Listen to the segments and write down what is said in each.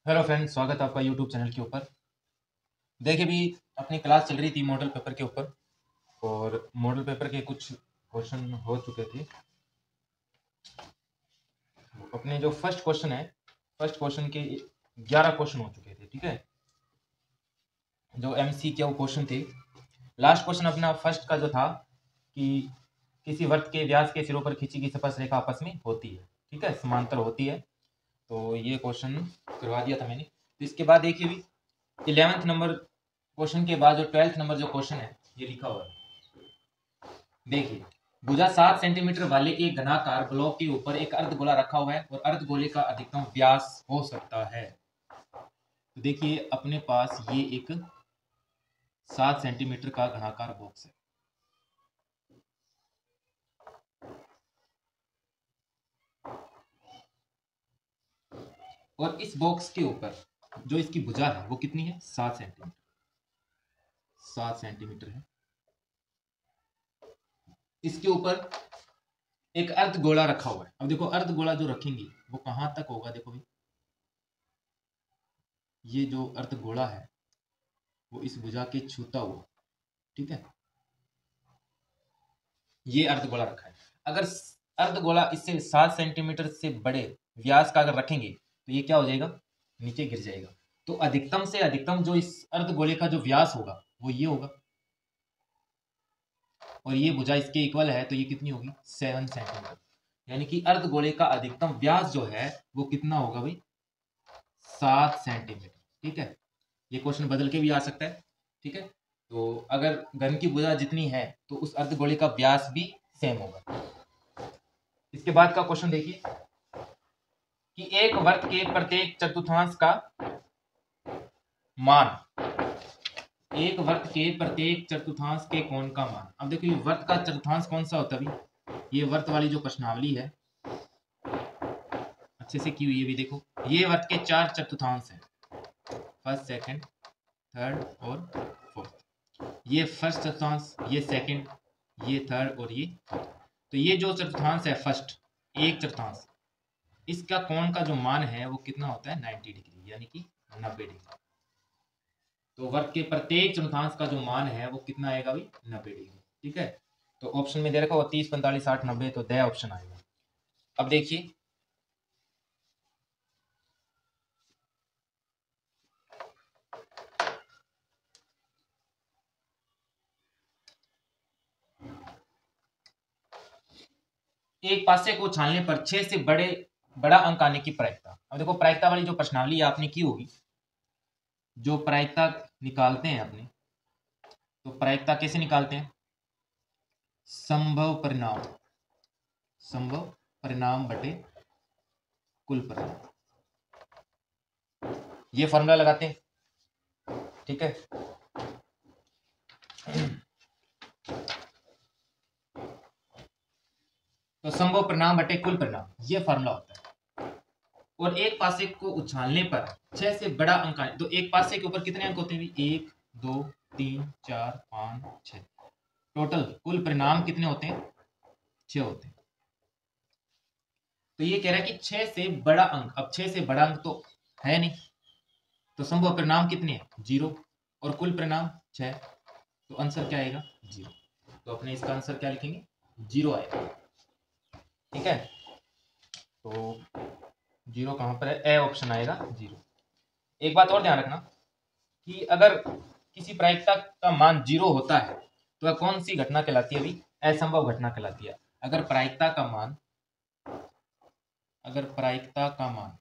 Hello friends, स्वागत है आपका यूट्यूब चैनल के ऊपर। देखिए भी अपनी क्लास चल रही थी मॉडल पेपर के ऊपर और मॉडल पेपर के कुछ क्वेश्चन हो चुके थे। अपने जो फर्स्ट क्वेश्चन है, फर्स्ट क्वेश्चन के 11 क्वेश्चन हो चुके थे। ठीक है, जो MCQ क्वेश्चन थे। लास्ट क्वेश्चन अपना फर्स्ट का जो था कि किसी वृत्त के व्यास के सिरों पर खींची गई स्पर्श रेखा आपस में होती है। ठीक है, समांतर होती है। तो ये क्वेश्चन करवा दिया था मैंने। तो इसके बाद देखिए भी 11th नंबर क्वेश्चन के बाद जो 12th नंबर जो क्वेश्चन है ये लिखा हुआ है। देखिए, भुजा 7 सेंटीमीटर वाले एक घनाकार ब्लॉक के ऊपर एक अर्धगोला रखा हुआ है और अर्धगोले का अधिकतम व्यास हो सकता है। तो देखिए अपने पास ये एक 7 सेंटीमीटर का घनाकार बॉक्स है। और इस बॉक्स के ऊपर जो इसकी भुजा है वो कितनी है? 7 सेंटीमीटर। 7 सेंटीमीटर है। इसके ऊपर एक अर्धगोला रखा हुआ है। अब देखो अर्धगोला जो रखेंगे वो कहां तक होगा? देखो भाई, ये जो अर्धगोला है वो इस भुजा के छूता हुआ। ठीक है, ये अर्धगोला रखा है। अगर अर्धगोला इससे 7 सेंटीमीटर से बड़े व्यास का अगर रखेंगे तो ये क्या हो जाएगा? नीचे गिर जाएगा। तो अधिकतम से अधिकतम जो इस अर्धगोले का जो व्यास होगा वो ये होगा और ये भुजा इसके इक्वल है। तो ये कितनी होगी? 7 सेंटीमीटर। यानी कि अर्धगोले का अधिकतम व्यास जो है वो कितना होगा भाई? 7 सेंटीमीटर। ठीक है, ये क्वेश्चन बदल के भी आ सकता है। ठीक है, तो अगर घन की भुजा जितनी है तो उस अर्धगोले का व्यास भी सेम होगा। इसके बाद का क्वेश्चन देखिए कि एक वृत्त के प्रत्येक चतुर्थांश का मान, एक वृत्त के प्रत्येक चतुर्थांश के कोण का मान। अब देखो ये वृत्त का चतुर्थांश कौन सा होता है? ये वृत्त वाली जो प्रश्नावली है अच्छे से की हुई है भी। देखो ये वृत्त के 4 चतुर्थांश हैं, फर्स्ट, सेकंड, थर्ड और फोर्थ। ये फर्स्ट चतुर्थांश, ये सेकंड, ये थर्ड और ये फोर्थ। तो ये जो चतुर्थांश है फर्स्ट, एक चतुर्थांश, इसका कोण का जो मान है वो कितना होता है? 90 डिग्री, यानी कि 90 डिग्री। तो वर्ग के प्रत्येक चतुर्थांश का जो मान है वो कितना आएगा भाई? 90 डिग्री। ठीक है, तो ऑप्शन में दे रखा हो 30, 45, 60, 90, तो द ऑप्शन आएगा। अब देखिए एक पासे को छालने पर 6 से बड़ा अंक आने की प्रायिकता। अब देखो प्रायिकता वाली जो प्रश्नावली आपने की होगी, जो प्रायिकता निकालते हैं अपने, तो प्रायिकता कैसे निकालते हैं? संभव परिणाम, संभव परिणाम बटे कुल परिणाम, ये फॉर्मूला लगाते हैं। ठीक है, तो संभव परिणाम बटे कुल परिणाम ये फॉर्मूला होता है। और एक पासे को उछालने पर 6 से बड़ा अंक आए, तो एक पासे के ऊपर कितने अंक होते हैं? 1, 2, 3, 4, 5, 6। टोटल कुल परिणाम कितने होते हैं? 6 होते हैं। तो ये कह रहा है कि 6 से बड़ा अंक, अब 6 से बड़ा अंक तो है नहीं, तो संभव परिणाम कितने हैं? 0 और कुल परिणाम 6, तो आंसर क्या आएगा? 0। तो अपने इसका आंसर क्या लिखेंगे? 0 आएगा। ठीक है, तो 0 कहां पर है? ए ऑप्शन आएगा 0। एक बात और ध्यान रखना कि अगर किसी प्रायिकता का मान 0 होता है तो वह कौन सी घटना कहलाती है? अभी असंभव घटना कहलाती है। अगर प्रायिकता का मान, अगर प्रायिकता का मान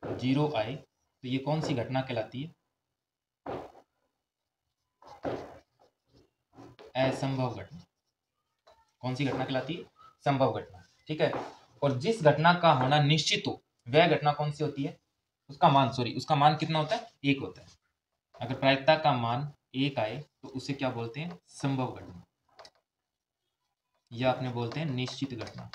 0 आए तो ये कौन सी घटना कहलाती है? असंभव घटना। कौन सी घटना कहलाती है? संभव घटना। ठीक है, और जिस घटना का होना निश्चित हो वह घटना कौन सी होती है? उसका मान, सॉरी, उसका मान कितना होता है? 1 होता है। अगर प्रायिकता का मान 1 आए तो उसे क्या बोलते हैं? संभव घटना, या अपने बोलते हैं निश्चित घटना।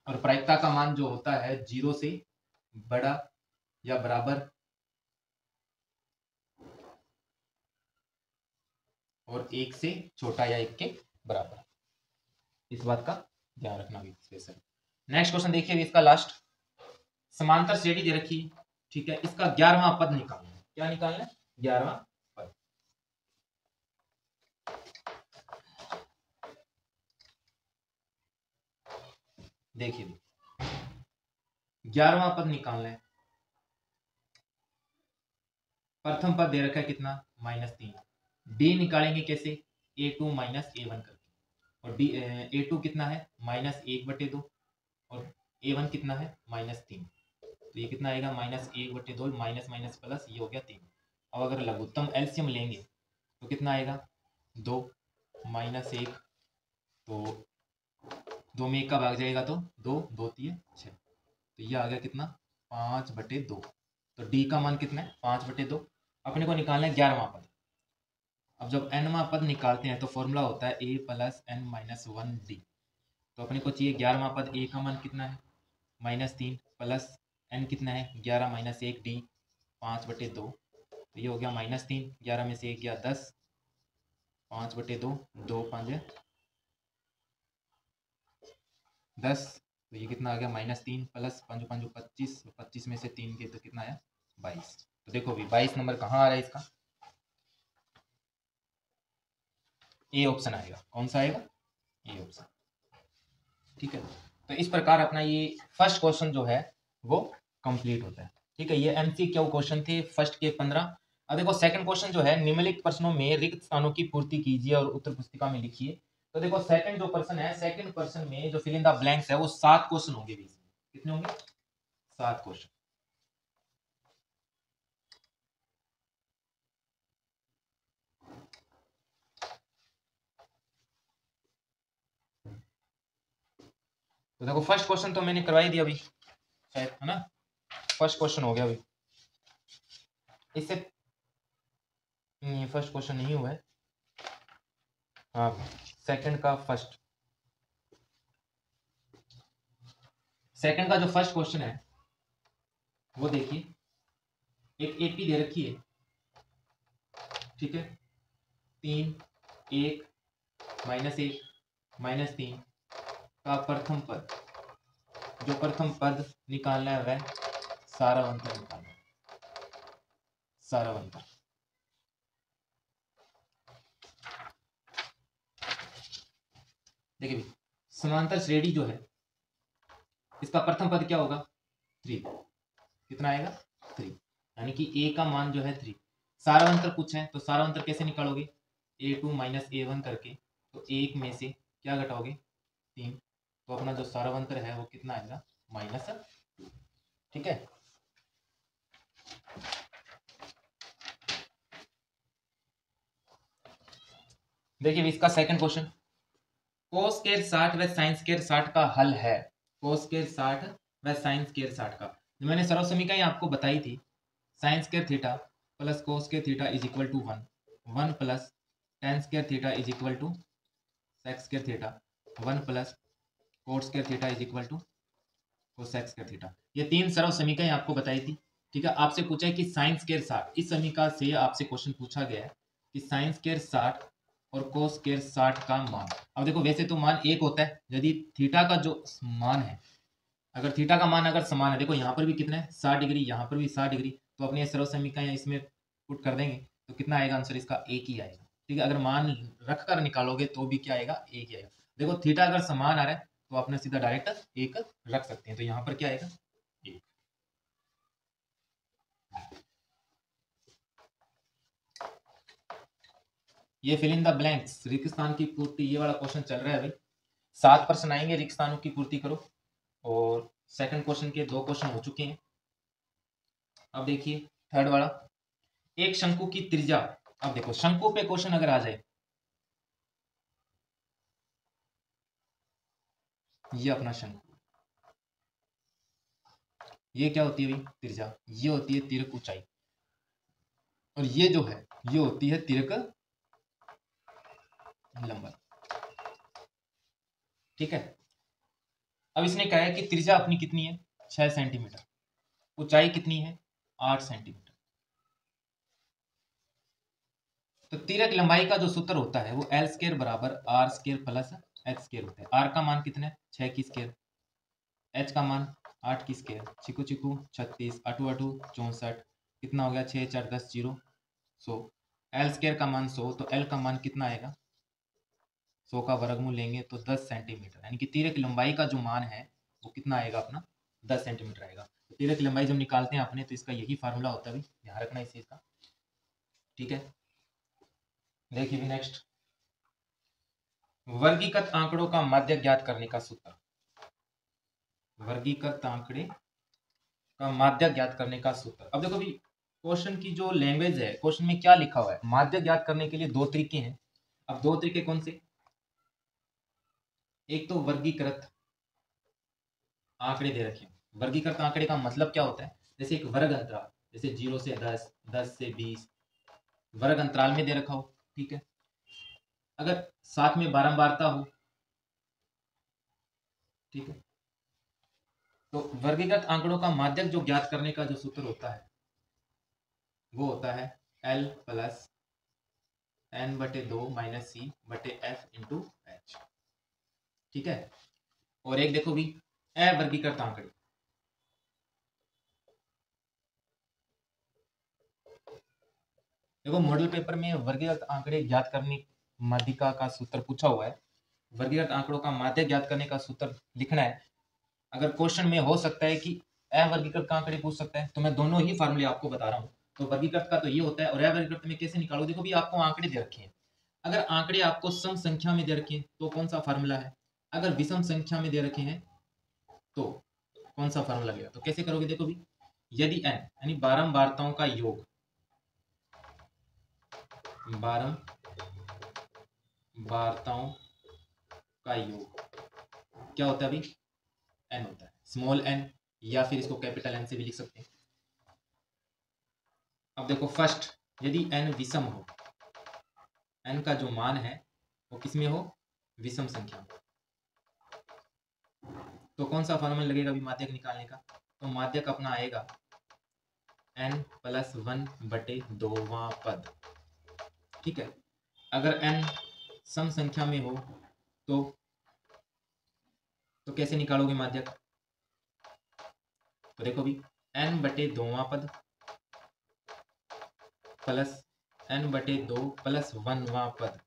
और प्रायिकता का मान जो होता है 0 से बड़ा या बराबर और 1 से छोटा या 1 के बराबर। इस बात का ध्यान रखना भी स्पेशल। नेक्स्ट क्वेश्चन देखिए इसका लास्ट, समांतर श्रेणी दे रखी है, ठीक है, इसका 11वां पद निकालना है। क्या निकालना है? 11वां पद। देखिए 11वां पद निकालना है। प्रथम पद दे रखा है कितना? -3। डी निकालेंगे कैसे? a2 माइनस a1 करके, और डी a2 कितना है? -1/2, और a1 कितना है? -3। तो ये कितना आएगा? -1/2, माइनस माइनस प्लस, ये हो गया 3। अब अगर लघुत्तम एलसीएम लेंगे तो कितना आएगा? 2 -1, तो 2 में 1 का भाग जाएगा तो 2, 2 3 6, तो ये आ गया कितना? 5/2। तो डी का मान कितना है? 5/2। अपने को निकालना है 11वां पद। अब जब nवां पद निकालते हैं तो फॉर्मूला होता है a + n-1 d। तो अपने को चाहिए 11वां पद। a का मान कितना है? -3 प्लस n कितना है? 11 - 1 d 5/2। तो ये हो गया -3, 11 में से 1 गया 10, 5/2, 2 5 10, तो ये कितना आ गया? -3 प्लस 5 5 25, 25 में से 3 के तो कितना आया? 22। तो देखो अभी 22 नंबर कहाँ आ रहा है इसका? ए ऑप्शन आएगा। कौन सा आएगा? A option. ठीक है, तो इस प्रकार अपना ये फर्स्ट क्वेश्चन जो है वो कंप्लीट होता है। ठीक है, ये एमसीक्यू क्वेश्चन थे फर्स्ट के 15। अब देखो सेकंड क्वेश्चन जो है, निम्नलिखित प्रश्नों में रिक्त स्थानों की पूर्ति कीजिए और उत्तर पुस्तिका में लिखिए। तो देखो सेकंड जो प्रश्न है, सेकंड प्रश्न में जो फिल इन द ब्लैंक्स है वो 7 क्वेश्चन होंगे। कितने होंगे? 7 क्वेश्चन। तो देखो फर्स्ट क्वेश्चन तो मैंने करवाई दिया अभी शायद, है ना? फर्स्ट क्वेश्चन हो गया अभी। इससे नहीं, फर्स्ट क्वेश्चन नहीं हुआ है। हाँ, सेकंड का फर्स्ट, सेकंड का जो फर्स्ट क्वेश्चन है वो देखिए, एक एपी दे रखी है, ठीक है, 3 1 -1 -3 का प्रथम पद, जो प्रथम पद निकालना है वह सारावंतर निकालना है। सारावंतर देखिए, समांतर श्रेणी जो है इसका प्रथम पद क्या होगा? 3। कितना आएगा? 3, यानी कि a का मान जो है 3। सारावंतर पूछा है तो सारावंतर कैसे निकालोगे? a2 - a1 करके, तो 1 में से क्या घटाओगे? 3। तो अपना जो सारावंतर है वो कितना आएगा? -2। ठीक है, देखिए इसका सेकंड क्वेश्चन, cos स्क्वायर 60 व sin स्क्वायर 60 का हल है। cos स्क्वायर 60 व sin स्क्वायर 60 का, जो मैंने सर्व समीकरण आपको बताई थी, sin square theta plus cos square theta is equal to 1, 1 plus tan square theta is equal to sec square theta, 1 plus cot square theta is equal to cosec square theta. ये 3 सर्व समीकरण आपको बताई थी। ठीक है, आपसे पूछा है कि sin स्क्वायर 60, इस समीकरण से आपसे क्वेश्चन पूछा गया है कि sin स्क्वायर 60 और cos स्क्वायर 60 का मान। अब देखो वैसे तो मान एक होता है, यदि थीटा का जो मान है, अगर थीटा का मान अगर समान है, देखो यहाँ पर भी कितना है? 60 डिग्री, यहाँ पर भी 60 डिग्री, तो अपने सर्व समीकरण इसमें पुट कर देंगे तो कितना आएगा आंसर? इसका एक ही आएगा। ठीक है, अगर मान रख कर निकालोगे तो भी क्या आएगा? एक ही आएगा। देखो थीटा अगर समान आ रहा है तो अपने सीधा डायरेक्ट एक रख सकते हैं, तो यहाँ पर क्या आएगा? एक। ये फिल इन द ब्लैंक्स, रिक्त स्थान की पूर्ति, ये वाला क्वेश्चन चल रहा है अभी। 7 प्रश्न आएंगे, रिक्त स्थानों की पूर्ति करो, और सेकंड क्वेश्चन के 2 क्वेश्चन हो चुके हैं। अब देखिए थर्ड वाला, एक शंकु की त्रिज्या। अब देखो शंकु पे क्वेश्चन अगर आ जाए, ये अपना शंकु, ये क्या होती है भाई? त्रिज्या। ये होती है तिर्यक ऊंचाई, और ये जो है ये होती है तिर्यक लंबाई। ठीक है, अब इसने कहा है कि त्रिज्या अपनी कितनी है? 6 सेंटीमीटर, ऊंचाई कितनी है? 8 सेंटीमीटर। तो तिर्यक लंबाई का जो सूत्र होता है वो L स्क्वायर बराबर R square plus H square होता है। R का मान कितना है? 6 की स्क्वायर, H का मान 8 की स्क्वायर, चिकू चिकू 36, अठू अठू 64, कितना हो गया 6 4 10 0 100। एल स्क्वायर का मान 100, तो एल का मान कितना आएगा, 100 का वर्गमूल लेंगे तो 10 सेंटीमीटर, यानी कि तीरे की लंबाई का जो मान है वो कितना आएगा अपना 10 सेंटीमीटर आएगा। तो तीरे की लंबाई जब निकालते हैं अपने तो इसका यही फार्मूला होता है, ध्यान रखना इस चीज का, ठीक है। देखिए भी नेक्स्ट, वर्गीकृत आंकड़ों का माध्य ज्ञात करने का सूत्र। वर्गीकृत आंकड़े का माध्य ज्ञात करने का सूत्र। अब देखो भी क्वेश्चन की जो लैंग्वेज है, क्वेश्चन में क्या लिखा हुआ है, माध्य ज्ञात करने के लिए दो तरीके हैं। अब दो तरीके कौन से, एक तो वर्गीकृत आंकड़े दे रखे हैं। वर्गीकृत आंकड़े का मतलब क्या होता है, जैसे एक वर्ग अंतराल, जैसे 0 से 10, 10 से 20 वर्ग अंतराल में दे रखा हो, ठीक है। अगर साथ में बारंबारता हो, ठीक है, तो वर्गीकृत आंकड़ों का माध्य जो ज्ञात करने का जो सूत्र होता है वो होता है L plus n/2 minus C बटे F इंटू H, ठीक है। और एक देखो भी अवर्गीकृत आंकड़े, देखो मॉडल पेपर में वर्गीकृत आंकड़े ज्ञात करने माध्यिका का सूत्र पूछा हुआ है। वर्गीकृत आंकड़ों का माध्य ज्ञात करने का सूत्र लिखना है। अगर क्वेश्चन में हो सकता है कि अवर्गीकृत आंकड़े पूछ सकता है, तो मैं दोनों ही फार्मूले आपको बता रहा हूँ। तो वर्गीकृत का तो ये होता है, और अवर्गीकृत में कैसे निकालो, देखो भी आपको आंकड़े दे रखे हैं। अगर आंकड़े आपको सम संख्या में दे रखे हैं तो कौन सा फार्मूला है, अगर विषम संख्या में दे रखे हैं तो कौन सा फार्मूला लगेगा। तो कैसे करोगे, देखो भी यदि n यानी बारंबारताओं का योग, बारंबारताओं का योग क्या होता है अभी, n होता है, स्मॉल n, या फिर इसको कैपिटल N से भी लिख सकते हैं। अब देखो फर्स्ट, यदि n विषम हो, n का जो मान है वो किसमें हो, विषम संख्या में, तो कौन सा फार्मूला लगेगा अभी माध्यक निकालने का, तो माध्यक अपना आएगा n प्लस 1/2वां पद, ठीक है। अगर n सम संख्या में हो तो कैसे निकालोगे माध्यक, तो देखो भी n/2वां पद प्लस n/2 प्लस 1वां पद,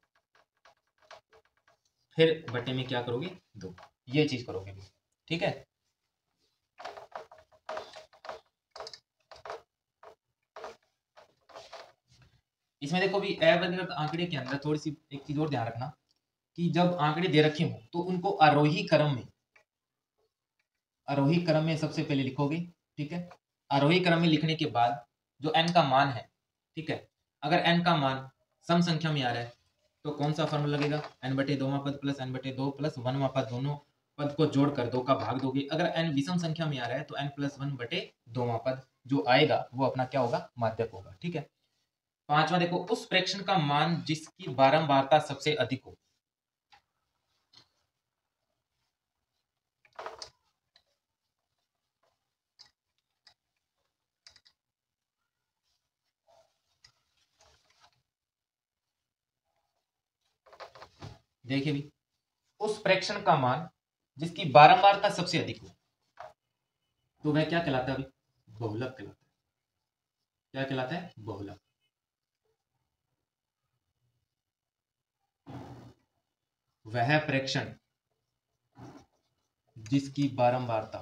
फिर बटे में क्या करोगे 2, ये चीज करोगे, ठीक है। इसमें देखो भी अवर्गीकृत आंकड़े के अंदर थोड़ी सी एक चीज और ध्यान रखना कि जब आंकड़े दे रखे हो तो उनको आरोही क्रम में सबसे पहले लिखोगे, ठीक है। आरोही क्रम में लिखने के बाद जो n का मान है, ठीक है, अगर n का मान सम संख्या में आ रहा है तो कौन सा फॉर्मूला लगेगा, n/2वां पद प्लस n/2 प्लस 1वां पद, दोनों पद को जोड़कर 2 का भाग दोगे। अगर n विषम संख्या में आ रहा है तो n प्लस 1/2वां पद जो आएगा वो अपना क्या होगा, माध्यक होगा, ठीक है। पांचवा देखो, उस प्रेक्षण का मान जिसकी बारंबारता सबसे अधिक हो। देखिए भी उस प्रेक्षण का मान जिसकी बारंबारता सबसे अधिक हो तो वह क्या कहलाता है, अभी बहुलक कहलाता है। क्या कहलाता है, बहुलक। वह प्रेक्षण जिसकी बारंबारता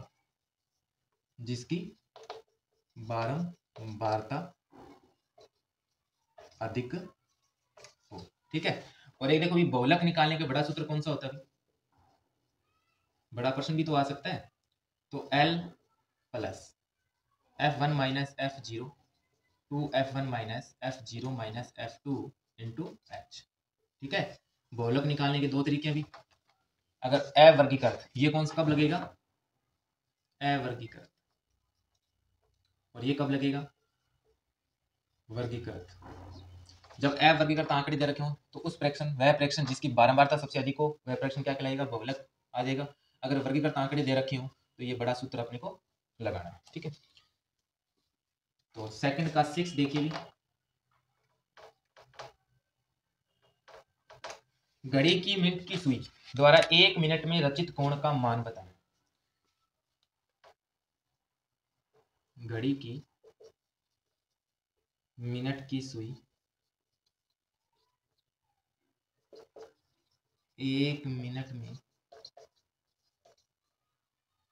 अधिक हो, ठीक है। और एक देखो भी बहुलक निकालने के बड़ा सूत्र कौन सा होता है, बड़ा प्रश्न भी तो आ सकता है, तो L plus F1 minus F0 2F1 minus F0 minus F2 into H, ठीक है। बहुलक निकालने के दो तरीके भी, अगर अवर्गीकृत, ये कौन सा कब लगेगा, अवर्गीकृत, और ये कब लगेगा, वर्गीकृत। जब अवर्गीकृत आंकड़े दे रखे हो तो उस प्रेक्षण, वह प्रेक्षण जिसकी बारंबारता सबसे अधिक हो वह प्रेक्षण क्या कहलाएगा, बहुलक आ जाएगा। अगर वर्गीकृत आंकड़े दे रखे हो तो ये बड़ा सूत्र अपने को लगाना है, ठीक है। तो सेकंड का 6 देखिए, घड़ी की मिनट की सुई द्वारा 1 मिनट में रचित कोण का मान बताएं। घड़ी की मिनट की सुई 1 मिनट में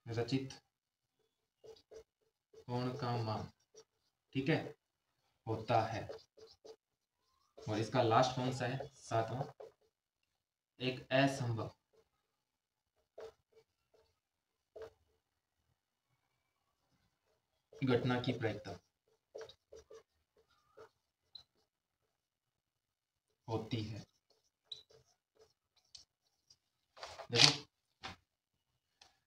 रचित कोण का मान, ठीक है, होता है। और इसका लास्ट कौन सा है, 7वां, एक असंभव घटना की प्रायिकता होती है। देखो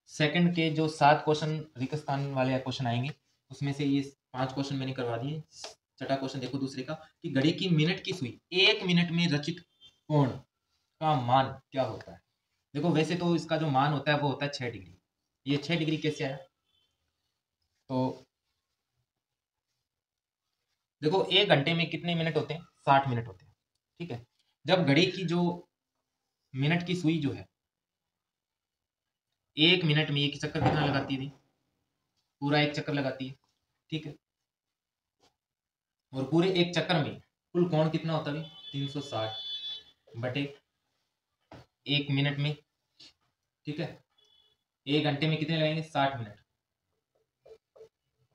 सेकंड के जो 7 क्वेश्चन रिक्त स्थान वाले क्वेश्चन आएंगे उसमें से ये 5 क्वेश्चन मैंने करवा दिए। छठा क्वेश्चन देखो दूसरे का कि घड़ी की मिनट की सुई 1 मिनट में रचित कोण का मान क्या होता है। देखो वैसे तो इसका जो मान होता है वो होता है 6 डिग्री। ये 6 डिग्री कैसे आया, तो देखो 1 घंटे में कितने मिनट होते हैं, 60 मिनट होते हैं, ठीक है। जब घड़ी की जो मिनट की सुई जो है 1 मिनट में एक चक्कर कितना लगाती है, पूरा एक चक्कर लगाती है, ठीक है। और पूरे एक चक्कर में कुल कोण कितना होता है, 360 बटे 1 मिनट में, ठीक है। 1 घंटे में कितने लगेंगे, 60 मिनट,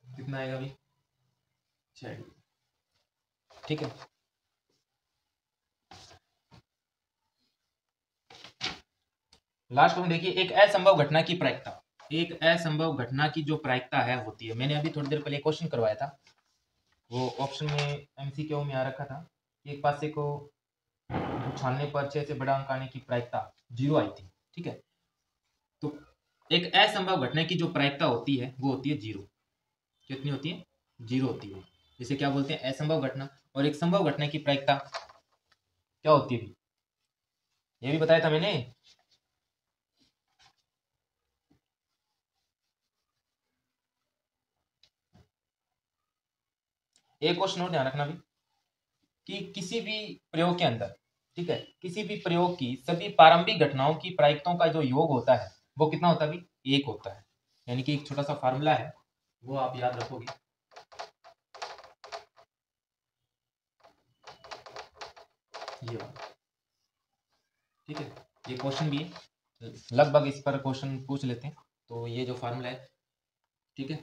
कितना आएगा अभी, 6 डिग्री, ठीक है। लास्ट में देखिए एक असंभव घटना की प्रायिकता, एक असंभव घटना की जो प्रायिकता है होती है, मैंने अभी थोड़ी देर पहले क्वेश्चन करवाया था, वो ऑप्शन में एमसीक्यू में आ रखा था कि एक पासे को उछालने पर 6 से बड़ा अंक आने की प्रायिकता 0 आई थी, ठीक है। तो एक असंभव घटना की जो प्रायिकता होती है वो होती है 0। कितनी होती है, 0 होती है। जिसे क्या बोलते हैं, असंभव घटना। और एक संभव घटना की प्रायिकता क्या होती है, ये भी बताया था मैंने। एक क्वेश्चन और ध्यान रखना भी कि किसी भी प्रयोग के अंदर, ठीक है, किसी भी प्रयोग की सभी प्रारंभिक घटनाओं की प्रायिकताओं का जो योग होता है वो कितना होता है भी, 1 होता है। यानी कि एक छोटा सा फार्मूला है वो आप याद रखोगे, ये वाला, ठीक है। ये क्वेश्चन भी है, लगभग इस पर क्वेश्चन पूछ लेते हैं। तो ये जो फार्मूला है, ठीक है,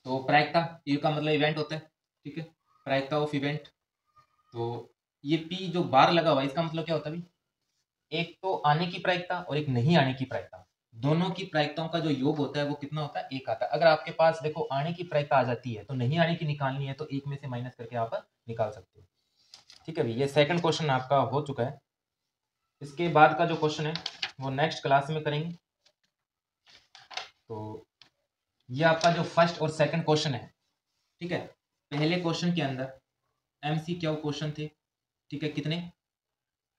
तो प्रायिकता, ये का मतलब इवेंट होता है, ठीक है, प्रायिकता ऑफ इवेंट। तो ये पी जो बार लगा हुआ है इसका मतलब क्या होता है भी, एक तो आने की प्रायिकता और एक नहीं आने की प्रायिकता, दोनों की प्रायिकताओं का जो योग होता है वो कितना होता है, 1 आता है। अगर आपके पास देखो आने की प्रायिकता आ जाती है तो नहीं आने की निकालनी है तो 1 में से माइनस करके आप निकाल सकते हो, ठीक है। ये सेकंड क्वेश्चन आपका हो चुका है। इसके बाद का जो क्वेश्चन है वो नेक्स्ट क्लास में करेंगे। तो ये आपका जो फर्स्ट और सेकंड क्वेश्चन है, ठीक है, पहले क्वेश्चन के अंदर एमसीक्यू क्वेश्चन थे, ठीक है, कितने,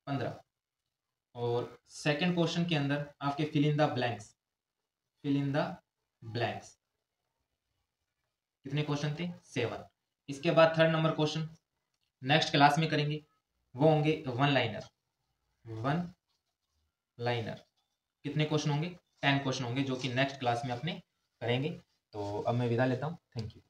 15। और सेकंड क्वेश्चन के अंदर आपके fill in the blanks, fill in the blanks कितने क्वेश्चन थे, 7। इसके बाद third number question next class में करेंगे, वो होंगे वन लाइनर, वन लाइनर कितने क्वेश्चन होंगे, 10 क्वेश्चन होंगे जो कि नेक्स्ट क्लास में अपने करेंगे। तो अब मैं विदा लेता हूँ, थैंक यू।